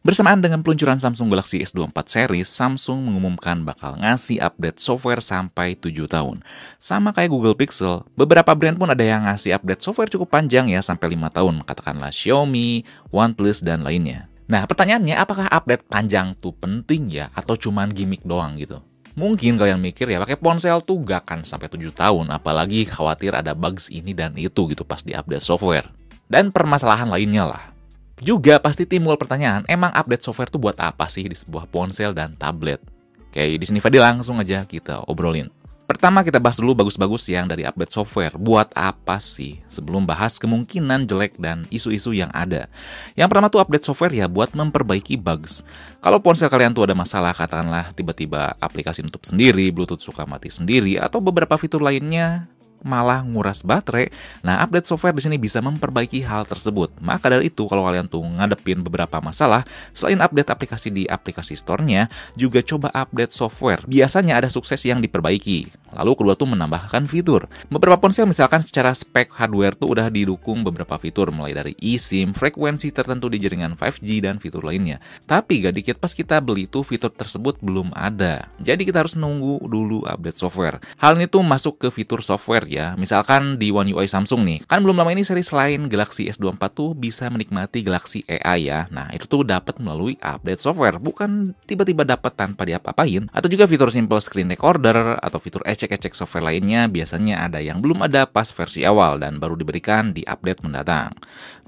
Bersamaan dengan peluncuran Samsung Galaxy S24 series, Samsung mengumumkan bakal ngasih update software sampai 7 tahun. Sama kayak Google Pixel, beberapa brand pun ada yang ngasih update software cukup panjang ya, sampai 5 tahun. Katakanlah Xiaomi, OnePlus, dan lainnya. Nah, pertanyaannya apakah update panjang tuh penting ya, atau cuman gimmick doang gitu? Mungkin kalian mikir ya, pakai ponsel tuh gak akan sampai 7 tahun, apalagi khawatir ada bugs ini dan itu gitu pas di-update software. Dan permasalahan lainnya lah. Juga pasti timbul pertanyaan, emang update software tuh buat apa sih di sebuah ponsel dan tablet? Oke, di sini Fadi langsung aja kita obrolin. Pertama kita bahas dulu bagus-bagus yang dari update software. Buat apa sih? Sebelum bahas kemungkinan jelek dan isu-isu yang ada. Yang pertama tuh update software ya buat memperbaiki bugs. Kalau ponsel kalian tuh ada masalah, katakanlah tiba-tiba aplikasi nutup sendiri, Bluetooth suka mati sendiri, atau beberapa fitur lainnya malah nguras baterai. Nah, update software di sini bisa memperbaiki hal tersebut. Maka dari itu, kalau kalian tuh ngadepin beberapa masalah, selain update aplikasi di aplikasi store-nya, juga coba update software. Biasanya ada sukses yang diperbaiki. Lalu kedua tuh menambahkan fitur. Beberapa ponsel misalkan secara spek hardware tuh udah didukung beberapa fitur, mulai dari eSIM, frekuensi tertentu di jaringan 5G, dan fitur lainnya. Tapi gak dikit pas kita beli tuh fitur tersebut belum ada. Jadi kita harus nunggu dulu update software. Hal ini tuh masuk ke fitur software ya. Misalkan di One UI Samsung nih, kan belum lama ini seri selain Galaxy S24 tuh bisa menikmati Galaxy AI ya. Nah, itu tuh dapat melalui update software, bukan tiba-tiba dapat tanpa diapa-apain. Atau juga fitur simple screen recorder atau fitur ecek-ecek software lainnya biasanya ada yang belum ada pas versi awal dan baru diberikan di update mendatang.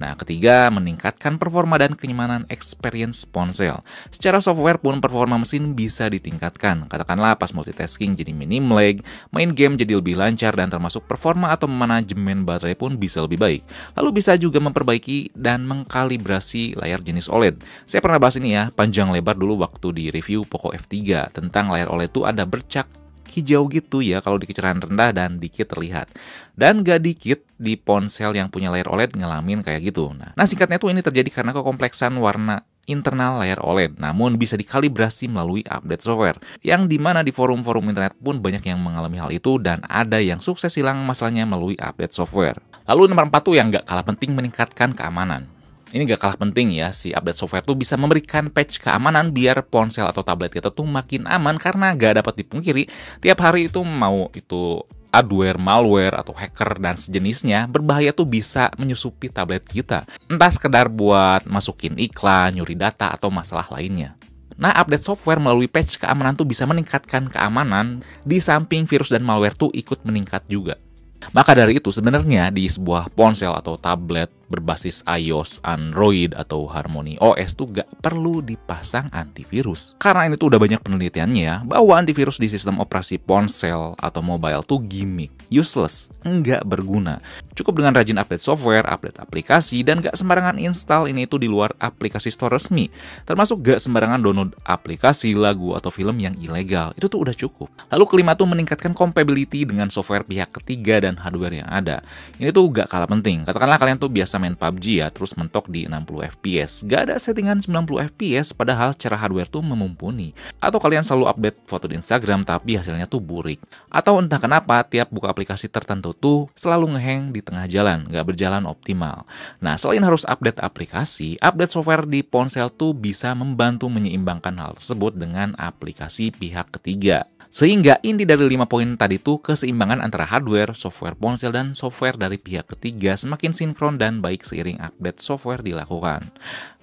Nah, ketiga, meningkatkan performa dan kenyamanan experience ponsel. Secara software pun performa mesin bisa ditingkatkan. Katakanlah pas multitasking jadi minim lag, main game jadi lebih lancar, dan termasuk performa atau manajemen baterai pun bisa lebih baik. Lalu bisa juga memperbaiki dan mengkalibrasi layar jenis OLED. Saya pernah bahas ini ya, panjang lebar dulu waktu di review Poco F3 tentang layar OLED itu ada bercak hijau gitu ya kalau di kecerahan rendah dan dikit terlihat. Dan gak dikit di ponsel yang punya layar OLED ngalamin kayak gitu. Nah, singkatnya tuh ini terjadi karena kekompleksan warna internal layar OLED, namun bisa dikalibrasi melalui update software. Yang dimana di forum-forum internet pun banyak yang mengalami hal itu dan ada yang sukses hilang masalahnya melalui update software. Lalu nomor 4 tuh yang gak kalah penting, meningkatkan keamanan. Ini gak kalah penting ya, si update software tuh bisa memberikan patch keamanan biar ponsel atau tablet kita tuh makin aman, karena gak dapat dipungkiri tiap hari itu mau itu adware, malware, atau hacker dan sejenisnya berbahaya tuh bisa menyusupi tablet kita. Entah sekedar buat masukin iklan, nyuri data, atau masalah lainnya. Nah, update software melalui patch keamanan tuh bisa meningkatkan keamanan, di samping virus dan malware tuh ikut meningkat juga. Maka dari itu sebenarnya di sebuah ponsel atau tablet berbasis iOS, Android, atau Harmony OS tuh gak perlu dipasang antivirus. Karena ini tuh udah banyak penelitiannya ya, bahwa antivirus di sistem operasi ponsel atau mobile tuh gimmick, useless, nggak berguna. Cukup dengan rajin update software, update aplikasi, dan gak sembarangan install ini tuh di luar aplikasi store resmi. Termasuk gak sembarangan download aplikasi, lagu, atau film yang ilegal. Itu tuh udah cukup. Lalu kelima tuh meningkatkan compatibility dengan software pihak ketiga dan hardware yang ada. Ini tuh gak kalah penting. Katakanlah kalian tuh biasa main PUBG ya, terus mentok di 60 fps. Gak ada settingan 90 fps, padahal secara hardware tuh memumpuni. Atau kalian selalu update foto di Instagram, tapi hasilnya tuh burik. Atau entah kenapa, tiap buka aplikasi tertentu tuh selalu ngehang di tengah jalan, gak berjalan optimal. Nah, selain harus update aplikasi, update software di ponsel tuh bisa membantu menyeimbangkan hal tersebut dengan aplikasi pihak ketiga. Sehingga inti dari 5 poin tadi tuh keseimbangan antara hardware, software ponsel, dan software dari pihak ketiga semakin sinkron dan baik seiring update software dilakukan.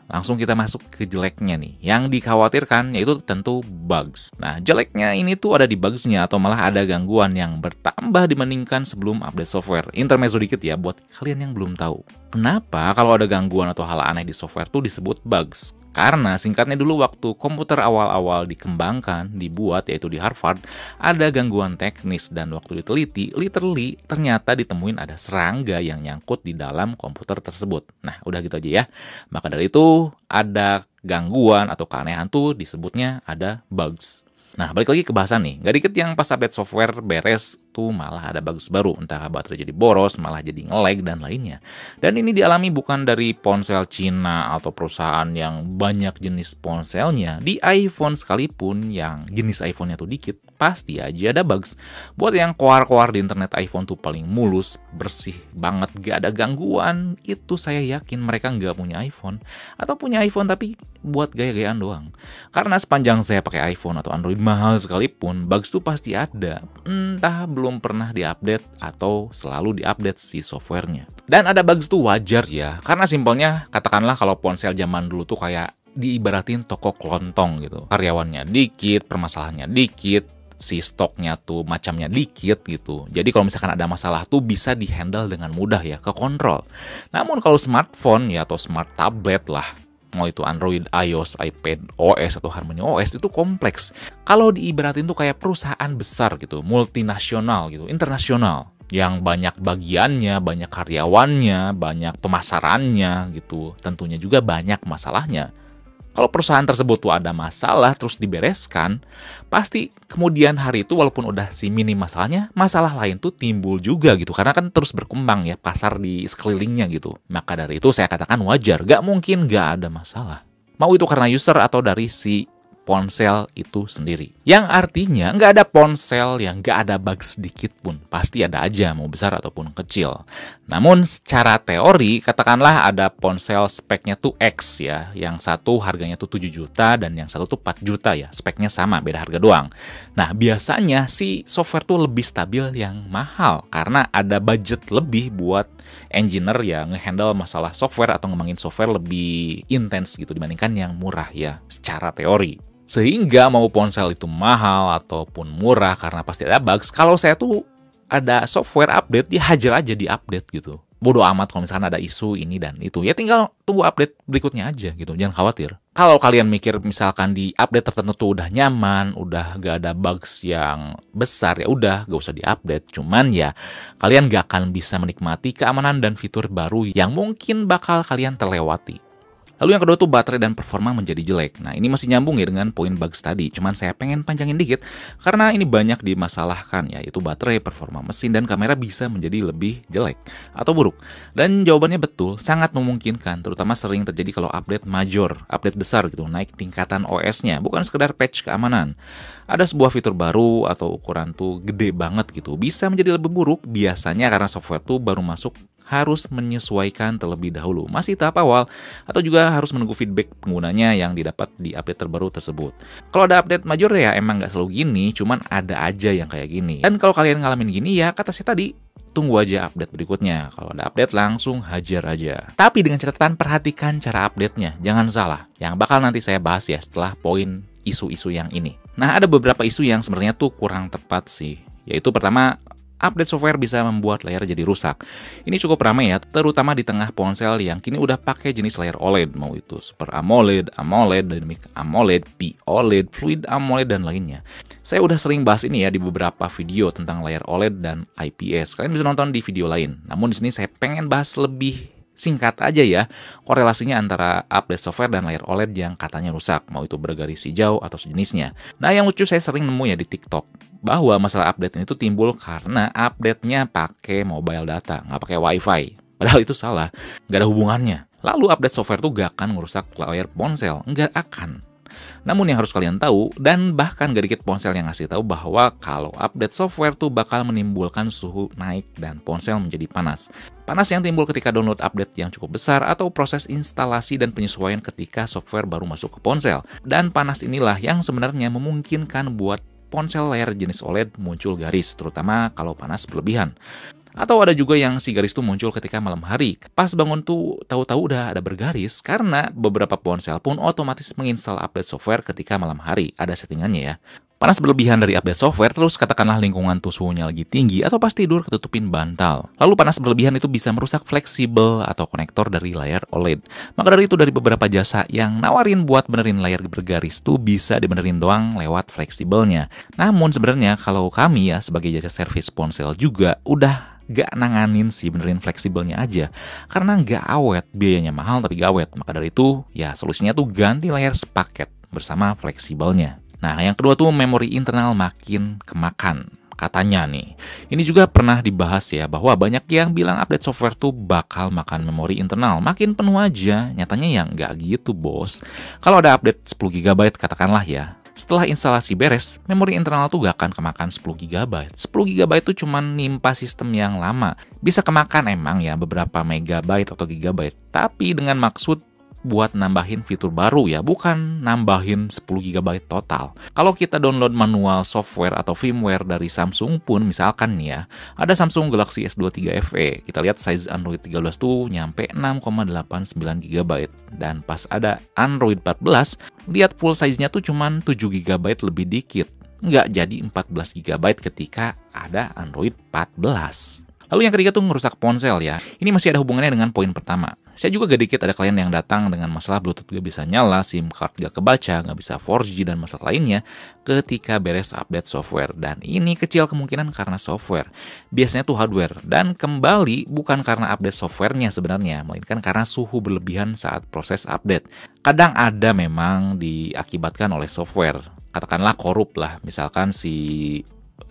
Langsung kita masuk ke jeleknya nih. Yang dikhawatirkan yaitu tentu bugs. Nah, jeleknya ini tuh ada di bugsnya atau malah ada gangguan yang bertambah dibandingkan sebelum update software. Intermezzo dikit ya buat kalian yang belum tahu. Kenapa kalau ada gangguan atau hal aneh di software tuh disebut bugs? Karena singkatnya dulu waktu komputer awal-awal dikembangkan, dibuat yaitu di Harvard, ada gangguan teknis dan waktu diteliti, literally ternyata ditemuin ada serangga yang nyangkut di dalam komputer tersebut. Nah, udah gitu aja ya. Maka dari itu ada gangguan atau keanehan tuh disebutnya ada bugs. Nah, balik lagi ke bahasan nih. Gak dikit yang pas update software beres, itu malah ada bugs baru, entah baterai jadi boros, malah jadi nge-lag dan lainnya. Dan ini dialami bukan dari ponsel Cina atau perusahaan yang banyak jenis ponselnya. Di iPhone sekalipun yang jenis iPhone-nya tuh dikit, pasti aja ada bugs. Buat yang koar-koar di internet iPhone tuh paling mulus, bersih banget, gak ada gangguan, itu saya yakin mereka nggak punya iPhone. Atau punya iPhone tapi buat gaya-gayaan doang. Karena sepanjang saya pakai iPhone atau Android mahal sekalipun, bugs tuh pasti ada. Entah belum pernah diupdate atau selalu diupdate si softwarenya. Dan ada bugs tuh wajar ya, karena simpelnya katakanlah kalau ponsel zaman dulu tuh kayak diibaratin toko kelontong gitu. Karyawannya dikit, permasalahannya dikit, si stoknya tuh macamnya dikit gitu. Jadi kalau misalkan ada masalah tuh bisa dihandle dengan mudah ya, kekontrol. Namun kalau smartphone ya atau smart tablet lah, mau itu Android, iOS, iPad, OS, atau Harmony OS itu kompleks. Kalau diibaratin tuh kayak perusahaan besar gitu, multinasional gitu, internasional. Yang banyak bagiannya, banyak karyawannya, banyak pemasarannya gitu. Tentunya juga banyak masalahnya. Kalau perusahaan tersebut tuh ada masalah terus dibereskan, pasti kemudian hari itu walaupun udah si minim masalahnya, masalah lain tuh timbul juga gitu. Karena kan terus berkembang ya pasar di sekelilingnya gitu. Maka dari itu saya katakan wajar, gak mungkin gak ada masalah. Mau itu karena user atau dari si ponsel itu sendiri. Yang artinya nggak ada ponsel yang nggak ada bug sedikit pun. Pasti ada aja, mau besar ataupun kecil. Namun secara teori, katakanlah ada ponsel speknya tuh X ya. Yang satu harganya tuh 7 juta dan yang satu tuh 4 juta ya. Speknya sama, beda harga doang. Nah biasanya si software tuh lebih stabil yang mahal. Karena ada budget lebih buat engineer yang ngehandle masalah software atau ngembangin software lebih intens gitu dibandingkan yang murah ya. Secara teori. Sehingga mau ponsel itu mahal ataupun murah karena pasti ada bugs, kalau saya tuh ada software update, dia hajar aja di update gitu. Bodoh amat kalau misalkan ada isu ini dan itu. Ya tinggal tunggu update berikutnya aja gitu, jangan khawatir. Kalau kalian mikir misalkan di update tertentu tuh udah nyaman, udah gak ada bugs yang besar, ya udah gak usah diupdate. Cuman ya kalian gak akan bisa menikmati keamanan dan fitur baru yang mungkin bakal kalian terlewati. Lalu yang kedua tuh baterai dan performa menjadi jelek. Nah ini masih nyambung ya dengan poin bugs tadi. Cuman saya pengen panjangin dikit karena ini banyak dimasalahkan, yaitu baterai, performa mesin, dan kamera bisa menjadi lebih jelek atau buruk. Dan jawabannya betul, sangat memungkinkan. Terutama sering terjadi kalau update major, update besar gitu, naik tingkatan OS-nya, bukan sekedar patch keamanan. Ada sebuah fitur baru atau ukuran tuh gede banget gitu, bisa menjadi lebih buruk biasanya karena software tuh baru masuk, harus menyesuaikan terlebih dahulu, masih tahap awal, atau juga harus menunggu feedback penggunanya yang didapat di update terbaru tersebut. Kalau ada update major ya emang nggak selalu gini, cuman ada aja yang kayak gini. Dan kalau kalian ngalamin gini ya kata saya tadi, tunggu aja update berikutnya. Kalau ada update langsung hajar aja. Tapi dengan catatan perhatikan cara update-nya, jangan salah. Yang bakal nanti saya bahas ya setelah poin isu-isu yang ini. Nah ada beberapa isu yang sebenarnya tuh kurang tepat sih. Yaitu pertama, update software bisa membuat layar jadi rusak. Ini cukup ramai ya, terutama di tengah ponsel yang kini udah pakai jenis layar OLED, mau itu Super AMOLED, AMOLED, Dynamic AMOLED, P-OLED, Fluid AMOLED, dan lainnya. Saya udah sering bahas ini ya di beberapa video tentang layar OLED dan IPS. Kalian bisa nonton di video lain. Namun di sini saya pengen bahas lebih singkat aja ya, korelasinya antara update software dan layar OLED yang katanya rusak, mau itu bergaris hijau atau sejenisnya. Nah yang lucu saya sering nemu ya di TikTok, bahwa masalah update ini tuh timbul karena update-nya pakai mobile data, nggak pakai wifi. Padahal itu salah, nggak ada hubungannya. Lalu update software tuh gak akan ngerusak layar ponsel, nggak akan. Namun yang harus kalian tahu, dan bahkan gak dikit ponsel yang ngasih tahu bahwa kalau update software tuh bakal menimbulkan suhu naik dan ponsel menjadi panas. Panas yang timbul ketika download update yang cukup besar atau proses instalasi dan penyesuaian ketika software baru masuk ke ponsel. Dan panas inilah yang sebenarnya memungkinkan buat ponsel layar jenis OLED muncul garis, terutama kalau panas berlebihan. Atau ada juga yang si garis tuh muncul ketika malam hari. Pas bangun tuh tahu-tahu udah ada bergaris karena beberapa ponsel pun otomatis menginstal update software ketika malam hari. Ada settingannya ya. Panas berlebihan dari update software, terus katakanlah lingkungan tuh suhunya lagi tinggi atau pas tidur ketutupin bantal. Lalu panas berlebihan itu bisa merusak fleksibel atau konektor dari layar OLED. Maka dari itu dari beberapa jasa yang nawarin buat benerin layar bergaris tuh bisa dibenerin doang lewat fleksibelnya. Namun sebenarnya kalau kami ya sebagai jasa servis ponsel juga udah gak nanganin si benerin fleksibelnya aja. Karena gak awet, biayanya mahal tapi gak awet. Maka dari itu ya solusinya tuh ganti layar sepaket bersama fleksibelnya. Nah, yang kedua tuh memori internal makin kemakan. Katanya nih, ini juga pernah dibahas ya bahwa banyak yang bilang update software tuh bakal makan memori internal makin penuh aja. Nyatanya ya nggak gitu bos. Kalau ada update 10 GB katakanlah ya, setelah instalasi beres, memori internal tuh gak akan kemakan 10 GB. 10 GB itu cuma nimpa sistem yang lama. Bisa kemakan emang ya beberapa megabyte atau gigabyte, tapi dengan maksud buat nambahin fitur baru ya, bukan nambahin 10 GB total. Kalau kita download manual software atau firmware dari Samsung pun, misalkan nih ya, ada Samsung Galaxy S23 FE, kita lihat size Android 13 tuh nyampe 6,89 GB. Dan pas ada Android 14, lihat full size-nya tuh cuman 7 GB lebih dikit. Nggak jadi 14 GB ketika ada Android 14. Lalu yang ketiga tuh ngerusak ponsel ya. Ini masih ada hubungannya dengan poin pertama. Saya juga gak dikit ada klien yang datang dengan masalah Bluetooth gak bisa nyala, SIM card gak kebaca, gak bisa 4G dan masalah lainnya ketika beres update software. Dan ini kecil kemungkinan karena software. Biasanya tuh hardware. Dan kembali bukan karena update softwarenya sebenarnya, melainkan karena suhu berlebihan saat proses update. Kadang ada memang diakibatkan oleh software. Katakanlah korup lah, misalkan si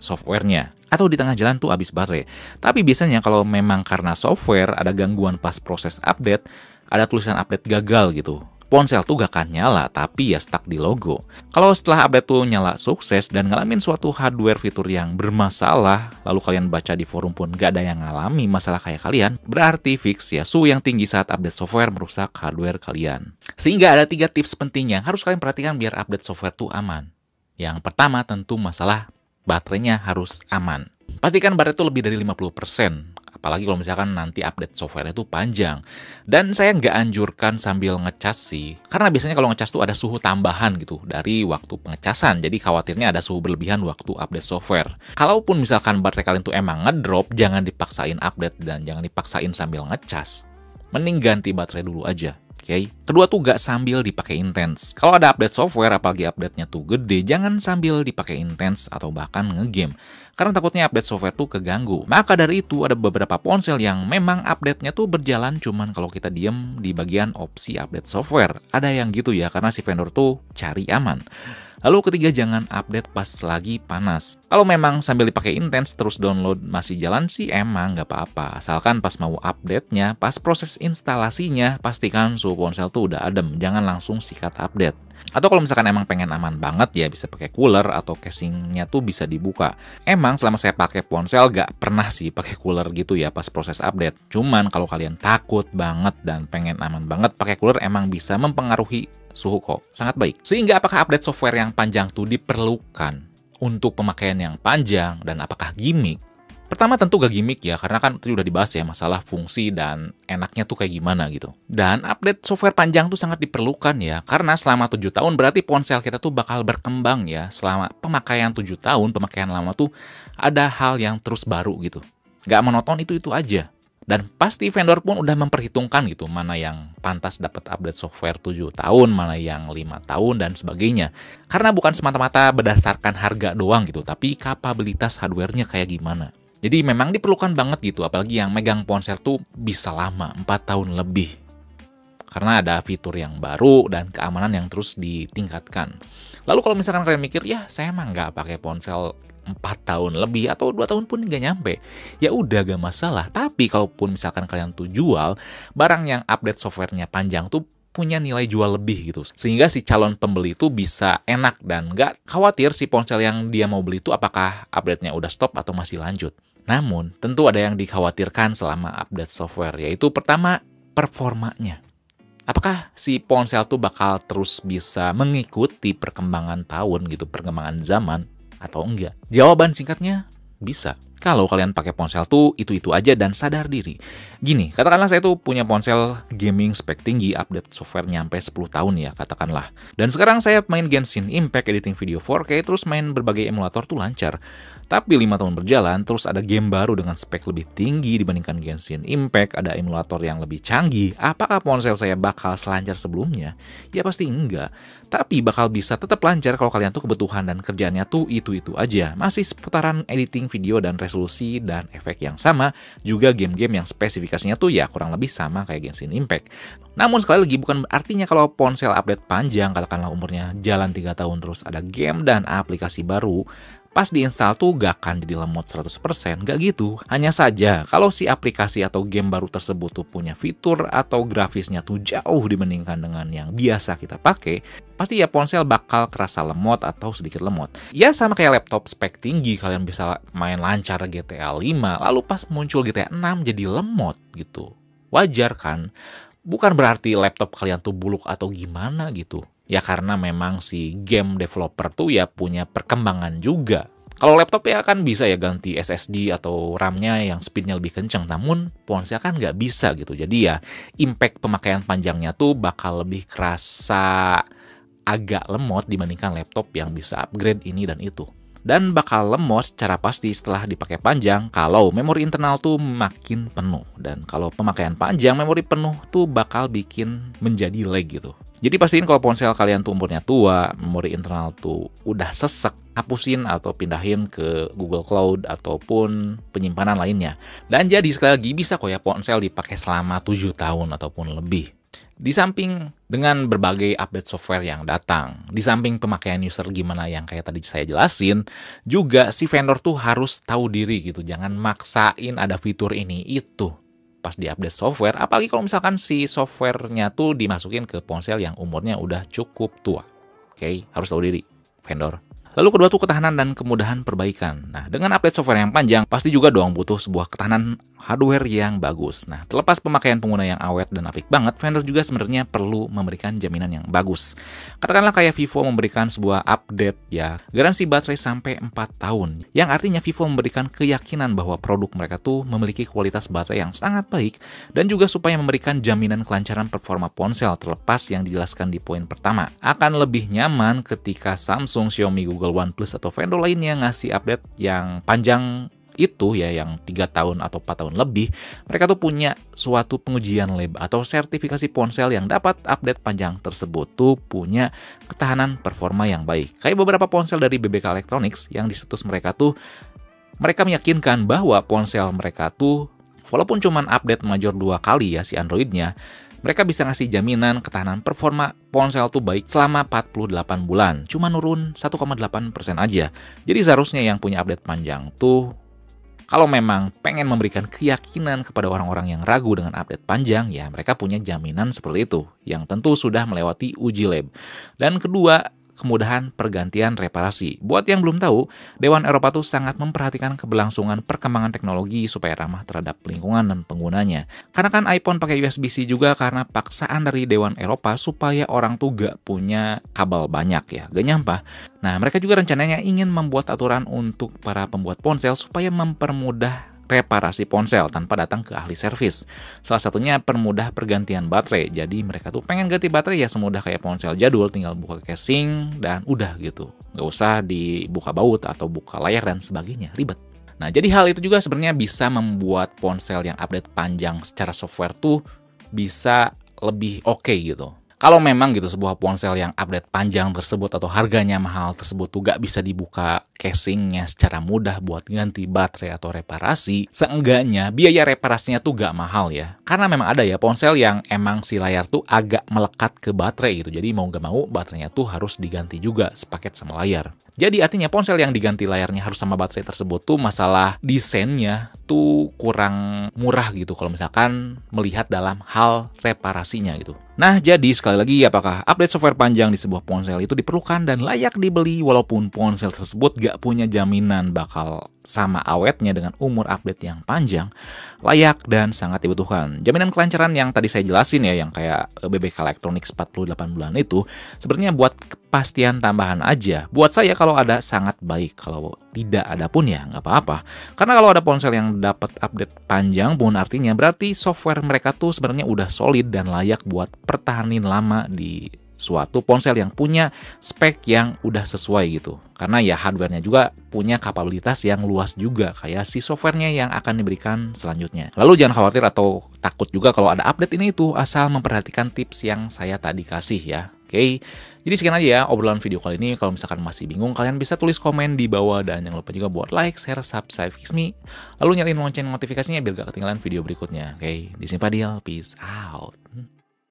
softwarenya, atau di tengah jalan tuh habis baterai. Tapi biasanya kalau memang karena software ada gangguan pas proses update, ada tulisan update gagal gitu, ponsel tuh gak akan nyala, tapi ya stuck di logo. Kalau setelah update tuh nyala sukses dan ngalamin suatu hardware fitur yang bermasalah, lalu kalian baca di forum pun gak ada yang ngalami masalah kayak kalian, berarti fix ya suhu yang tinggi saat update software merusak hardware kalian. Sehingga ada 3 tips penting yang harus kalian perhatikan biar update software tuh aman. Yang pertama tentu masalah baterainya harus aman. Pastikan baterai itu lebih dari 50%. Apalagi kalau misalkan nanti update software itu panjang. Dan saya nggak anjurkan sambil ngecas sih. Karena biasanya kalau ngecas tuh ada suhu tambahan gitu dari waktu pengecasan. Jadi khawatirnya ada suhu berlebihan waktu update software. Kalaupun misalkan baterai kalian tuh emang ngedrop, jangan dipaksain update dan jangan dipaksain sambil ngecas. Mending ganti baterai dulu aja. Oke. Kedua tuh gak sambil dipakai intens. Kalau ada update software, apalagi update-nya tuh gede, jangan sambil dipakai intens atau bahkan ngegame. Karena takutnya update software tuh keganggu. Maka dari itu ada beberapa ponsel yang memang update-nya tuh berjalan cuman kalau kita diem di bagian opsi update software. Ada yang gitu ya, karena si vendor tuh cari aman. Lalu ketiga, jangan update pas lagi panas. Kalau memang sambil dipakai intens terus download masih jalan sih emang nggak apa-apa. Asalkan pas mau update-nya, pas proses instalasinya, pastikan suhu ponsel tuh udah adem. Jangan langsung sikat update. Atau kalau misalkan emang pengen aman banget ya bisa pakai cooler atau casingnya tuh bisa dibuka. Emang selama saya pakai ponsel gak pernah sih pakai cooler gitu ya pas proses update. Cuman kalau kalian takut banget dan pengen aman banget, pakai cooler emang bisa mempengaruhi suhu kok, sangat baik. Sehingga apakah update software yang panjang tuh diperlukan untuk pemakaian yang panjang dan apakah gimmick? Pertama tentu gak gimmick ya, karena kan tadi udah dibahas ya masalah fungsi dan enaknya tuh kayak gimana gitu. Dan update software panjang tuh sangat diperlukan ya, karena selama 7 tahun berarti ponsel kita tuh bakal berkembang ya. Selama pemakaian 7 tahun, pemakaian lama tuh ada hal yang terus baru gitu. Gak monoton itu aja. Dan pasti vendor pun udah memperhitungkan gitu, mana yang pantas dapat update software 7 tahun, mana yang 5 tahun, dan sebagainya. Karena bukan semata-mata berdasarkan harga doang gitu, tapi kapabilitas hardware-nya kayak gimana. Jadi memang diperlukan banget gitu, apalagi yang megang ponsel tuh bisa lama, 4 tahun lebih. Karena ada fitur yang baru dan keamanan yang terus ditingkatkan. Lalu kalau misalkan kalian mikir, ya saya emang nggak pakai ponsel 4 tahun lebih atau 2 tahun pun nggak nyampe. Ya udah gak masalah. Tapi kalaupun misalkan kalian tuh jual, barang yang update softwarenya panjang tuh punya nilai jual lebih gitu. Sehingga si calon pembeli itu bisa enak dan nggak khawatir si ponsel yang dia mau beli itu apakah update-nya udah stop atau masih lanjut. Namun, tentu ada yang dikhawatirkan selama update software, yaitu pertama, performanya. Apakah si ponsel tuh bakal terus bisa mengikuti perkembangan tahun gitu, perkembangan zaman atau enggak? Jawaban singkatnya, bisa. Kalau kalian pakai ponsel tuh itu aja dan sadar diri. Gini, katakanlah saya tuh punya ponsel gaming spek tinggi, update software nyampe 10 tahun ya, katakanlah. Dan sekarang saya main Genshin Impact, editing video 4K, terus main berbagai emulator tuh lancar. Tapi 5 tahun berjalan, terus ada game baru dengan spek lebih tinggi dibandingkan Genshin Impact, ada emulator yang lebih canggih. Apakah ponsel saya bakal selancar sebelumnya? Ya pasti enggak. Tapi bakal bisa tetap lancar kalau kalian tuh kebutuhan dan kerjaannya tuh itu aja. Masih seputaran editing video dan resolusi dan efek yang sama. Juga game-game yang spesifikasinya tuh ya kurang lebih sama kayak Genshin Impact. Namun sekali lagi bukan artinya kalau ponsel update panjang, katakanlah umurnya jalan 3 tahun terus ada game dan aplikasi baru, pas diinstal tuh gak akan jadi lemot 100%, gak gitu. Hanya saja, kalau si aplikasi atau game baru tersebut tuh punya fitur atau grafisnya tuh jauh dibandingkan dengan yang biasa kita pakai, pasti ya ponsel bakal kerasa lemot atau sedikit lemot. Ya sama kayak laptop spek tinggi, kalian bisa main lancar GTA 5, lalu pas muncul GTA 6 jadi lemot gitu. Wajar kan? Bukan berarti laptop kalian tuh buluk atau gimana gitu. Ya karena memang si game developer tuh ya punya perkembangan juga. Kalau laptop ya kan bisa ya ganti SSD atau RAM-nya yang speednya lebih kencang. Namun ponsel kan nggak bisa gitu. Jadi ya impact pemakaian panjangnya tuh bakal lebih kerasa agak lemot dibandingkan laptop yang bisa upgrade ini dan itu. Dan bakal lemot secara pasti setelah dipakai panjang kalau memori internal tuh makin penuh. Dan kalau pemakaian panjang, memori penuh tuh bakal bikin menjadi lag gitu. Jadi pastiin kalau ponsel kalian tuh umurnya tua, memori internal tuh udah sesek, hapusin atau pindahin ke Google Cloud ataupun penyimpanan lainnya. Dan jadi sekali lagi bisa kok ya ponsel dipakai selama 7 tahun ataupun lebih. Di samping dengan berbagai update software yang datang, di samping pemakaian user gimana yang kayak tadi saya jelasin, juga si vendor tuh harus tahu diri gitu, jangan maksain ada fitur ini itu pas di update software, apalagi kalau misalkan si softwarenya tuh dimasukin ke ponsel yang umurnya udah cukup tua. Oke, harus tahu diri, vendor. Lalu kedua tuh ketahanan dan kemudahan perbaikan. Nah, dengan update software yang panjang, pasti juga dong butuh sebuah ketahanan hardware yang bagus. Nah, terlepas pemakaian pengguna yang awet dan apik banget, vendor juga sebenarnya perlu memberikan jaminan yang bagus. Katakanlah kayak Vivo memberikan sebuah update ya, garansi baterai sampai 4 tahun. Yang artinya Vivo memberikan keyakinan bahwa produk mereka tuh memiliki kualitas baterai yang sangat baik dan juga supaya memberikan jaminan kelancaran performa ponsel terlepas yang dijelaskan di poin pertama. Akan lebih nyaman ketika Samsung, Xiaomi, Google, OnePlus atau vendor lainnya ngasih update yang panjang itu ya, yang 3 tahun atau 4 tahun lebih, mereka tuh punya suatu pengujian lab atau sertifikasi ponsel yang dapat update panjang tersebut tuh punya ketahanan performa yang baik. Kayak beberapa ponsel dari BBK Electronics yang di situs mereka tuh, mereka meyakinkan bahwa ponsel mereka tuh walaupun cuman update major 2 kali ya si Androidnya, mereka bisa ngasih jaminan ketahanan performa ponsel tuh baik selama 48 bulan. Cuma nurun 1,8% aja. Jadi seharusnya yang punya update panjang tuh, kalau memang pengen memberikan keyakinan kepada orang-orang yang ragu dengan update panjang, ya mereka punya jaminan seperti itu, yang tentu sudah melewati uji lab. Dan kedua, kemudahan pergantian reparasi. Buat yang belum tahu, Dewan Eropa tuh sangat memperhatikan keberlangsungan perkembangan teknologi supaya ramah terhadap lingkungan dan penggunanya. Karena kan iPhone pakai USB-C juga karena paksaan dari Dewan Eropa supaya orang tuh gak punya kabel banyak ya, gak nyampah. Nah, mereka juga rencananya ingin membuat aturan untuk para pembuat ponsel supaya mempermudah reparasi ponsel tanpa datang ke ahli servis. Salah satunya permudah pergantian baterai. Jadi mereka tuh pengen ganti baterai ya semudah kayak ponsel jadul, tinggal buka casing dan udah gitu. Nggak usah dibuka baut atau buka layar dan sebagainya, ribet. Nah, jadi hal itu juga sebenarnya bisa membuat ponsel yang update panjang secara software tuh bisa lebih oke gitu. Kalau memang gitu sebuah ponsel yang update panjang tersebut atau harganya mahal tersebut tuh gak bisa dibuka casingnya secara mudah buat ganti baterai atau reparasi, seenggaknya biaya reparasinya tuh gak mahal ya. Karena memang ada ya ponsel yang emang si layar tuh agak melekat ke baterai gitu. Jadi mau gak mau baterainya tuh harus diganti juga sepaket sama layar. Jadi artinya ponsel yang diganti layarnya harus sama baterai tersebut tuh masalah desainnya tuh kurang murah gitu kalau misalkan melihat dalam hal reparasinya gitu. Nah, jadi sekali lagi apakah update software panjang di sebuah ponsel itu diperlukan dan layak dibeli walaupun ponsel tersebut gak punya jaminan bakal sama awetnya dengan umur update yang panjang? Layak dan sangat dibutuhkan. Jaminan kelancaran yang tadi saya jelasin ya, yang kayak BBK Electronics 48 bulan itu sebenarnya buat kepastian tambahan aja. Buat saya kalau ada sangat baik, kalau tidak ada pun ya nggak apa-apa. Karena kalau ada ponsel yang dapat update panjang pun artinya berarti software mereka tuh sebenarnya udah solid dan layak buat pertahanin lama di suatu ponsel yang punya spek yang udah sesuai gitu. Karena ya hardware-nya juga punya kapabilitas yang luas juga kayak si software-nya yang akan diberikan selanjutnya. Lalu jangan khawatir atau takut juga kalau ada update ini itu, asal memperhatikan tips yang saya tadi kasih ya. Oke, jadi sekian aja ya obrolan video kali ini. Kalau misalkan masih bingung, kalian bisa tulis komen di bawah dan jangan lupa juga buat like, share, subscribe Fixme. Lalu nyalain lonceng notifikasinya biar gak ketinggalan video berikutnya. Oke, di sini Fadil, peace out.